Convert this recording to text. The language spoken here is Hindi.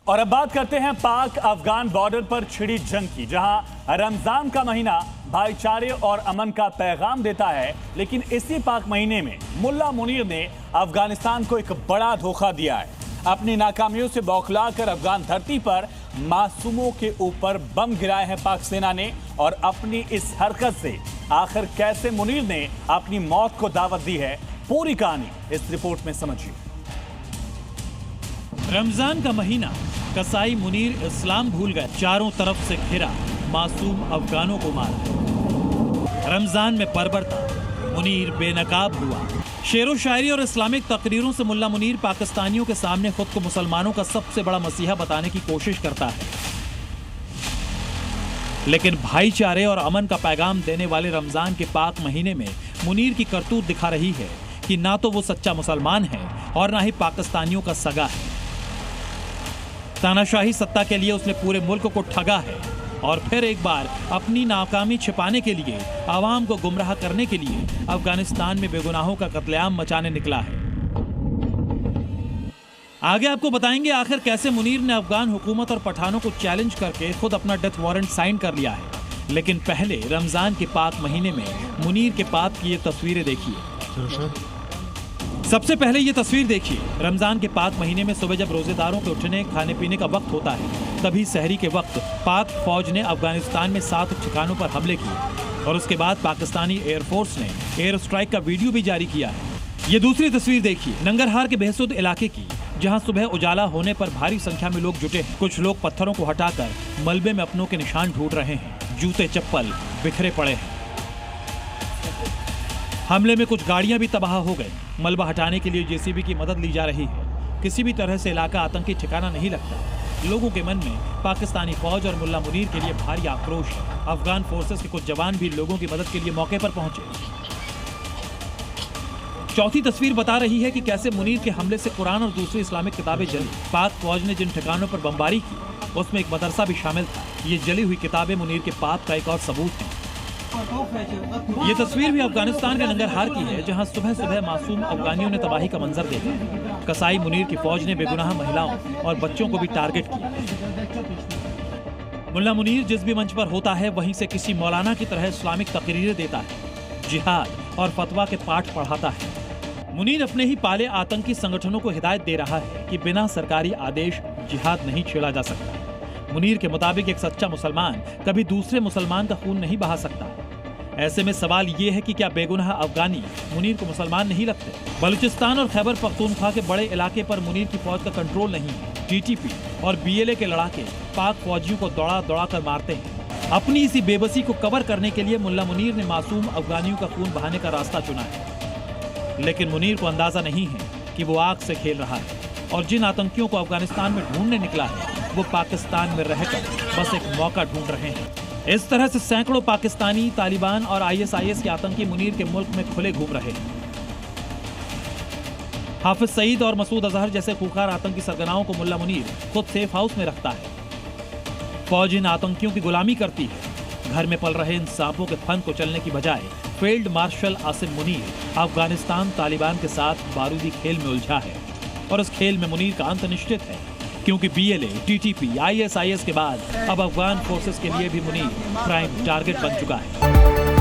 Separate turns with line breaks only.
और अब बात करते हैं पाक अफगान बॉर्डर पर छिड़ी जंग की, जहां रमजान का महीना भाईचारे और अमन का पैगाम देता है। लेकिन इसी पाक महीने में मुल्ला मुनीर ने अफगानिस्तान को एक बड़ा धोखा दिया है। अपनी नाकामियों से बौखलाकर अफगान धरती पर मासूमों के ऊपर बम गिराए हैं पाक सेना ने। और अपनी इस हरकत से आखिर कैसे मुनीर ने अपनी मौत को दावत दी है, पूरी कहानी इस रिपोर्ट में समझिए।
रमजान का महीना, कसाई मुनीर इस्लाम भूल गए, चारों तरफ से घिरा, मासूम अफगानों को मारा। रमजान में बर्बरता, मुनीर बेनकाब हुआ। शेरो शायरी और इस्लामिक तकरीरों से मुल्ला मुनीर पाकिस्तानियों के सामने खुद को मुसलमानों का सबसे बड़ा मसीहा बताने की कोशिश करता है। लेकिन भाईचारे और अमन का पैगाम देने वाले रमजान के पाक महीने में मुनीर की करतूत दिखा रही है कि ना तो वो सच्चा मुसलमान है और ना ही पाकिस्तानियों का सगा है। तानाशाही सत्ता के लिए उसने पूरे मुल्क को ठगा है और फिर एक बार अपनी नाकामी छिपाने के लिए, आवाम को गुमराह करने के लिए अफगानिस्तान में बेगुनाहों का कत्लेआम मचाने निकला है। आगे आपको बताएंगे आखिर कैसे मुनीर ने अफगान हुकूमत और पठानों को चैलेंज करके खुद अपना डेथ वारंट साइन कर लिया है। लेकिन पहले रमजान के पाक महीने में मुनीर के पाप की ये तस्वीरें देखिए। सबसे पहले ये तस्वीर देखिए। रमजान के पाक महीने में सुबह जब रोजेदारों के उठने खाने पीने का वक्त होता है, तभी सहरी के वक्त पाक फौज ने अफगानिस्तान में 7 ठिकानों पर हमले किए और उसके बाद पाकिस्तानी एयरफोर्स ने एयर स्ट्राइक का वीडियो भी जारी किया है। ये दूसरी तस्वीर देखिए नंगरहार के बेहसुद इलाके की, जहां सुबह उजाला होने पर भारी संख्या में लोग जुटे हैं। कुछ लोग पत्थरों को हटाकर मलबे में अपनों के निशान ढूंढ रहे हैं। जूते चप्पल बिखरे पड़े हैं। हमले में कुछ गाड़ियां भी तबाह हो गई। मलबा हटाने के लिए जेसीबी की मदद ली जा रही है। किसी भी तरह से इलाका आतंकी ठिकाना नहीं लगता। लोगों के मन में पाकिस्तानी फौज और मुल्ला मुनीर के लिए भारी आक्रोश है। अफगान फोर्सेस के कुछ जवान भी लोगों की मदद के लिए मौके पर पहुंचे। चौथी तस्वीर बता रही है कि कैसे मुनीर के हमले से कुरान और दूसरी इस्लामिक किताबें जली। पाक फौज ने जिन ठिकानों पर बमबारी की, उसमें एक मदरसा भी शामिल था। ये जली हुई किताबें मुनीर के पाप का एक और सबूत है। ये तस्वीर भी अफगानिस्तान के नंगरहार की है, जहां सुबह सुबह मासूम अफगानियों ने तबाही का मंजर देखा। कसाई मुनीर की फौज ने बेगुनाह महिलाओं और बच्चों को भी टारगेट किया। मुल्ला मुनीर जिस भी मंच पर होता है, वहीं से किसी मौलाना की तरह इस्लामिक तकरीरें देता है, जिहाद और फतवा के पाठ पढ़ाता है। मुनीर अपने ही पाले आतंकी संगठनों को हिदायत दे रहा है कि बिना सरकारी आदेश जिहाद नहीं छेड़ा जा सकता। मुनीर के मुताबिक एक सच्चा मुसलमान कभी दूसरे मुसलमान का खून नहीं बहा सकता। ऐसे में सवाल ये है कि क्या बेगुनाह अफगानी मुनीर को मुसलमान नहीं लगते? बलूचिस्तान और खैबर पख्तूनख्वा के बड़े इलाके पर मुनीर की फौज का कंट्रोल नहीं है। टीटीपी और बीएलए के लड़ाके पाक फौजियों को दौड़ा दौड़ा कर मारते हैं। अपनी इसी बेबसी को कवर करने के लिए मुल्ला मुनीर ने मासूम अफगानियों का खून बहाने का रास्ता चुना है। लेकिन मुनीर को अंदाजा नहीं है कि वो आग से खेल रहा है और जिन आतंकियों को अफगानिस्तान में ढूंढने निकला है, वो पाकिस्तान में रहकर बस एक मौका ढूंढ रहे हैं। इस तरह से सैकड़ों पाकिस्तानी, तालिबान और आईएसआईएस के आतंकी मुनीर के मुल्क में खुले घूम रहे हैं। हाफिज सईद और मसूद अजहर जैसे खूंखार आतंकी सरगनाओं को मुल्ला मुनीर खुद सेफ हाउस में रखता है। फौज इन आतंकियों की गुलामी करती है। घर में पल रहे इन सांपों के फन को चलने की बजाय फील्ड मार्शल आसिम मुनीर अफगानिस्तान तालिबान के साथ बारूदी खेल में उलझा है और इस खेल में मुनीर का अंत निश्चित है, क्योंकि बीएलए, टीटीपी, आईएसआईएस के बाद अब अफगान फोर्सेस के लिए भी मुनीर प्राइम टारगेट बन चुका है।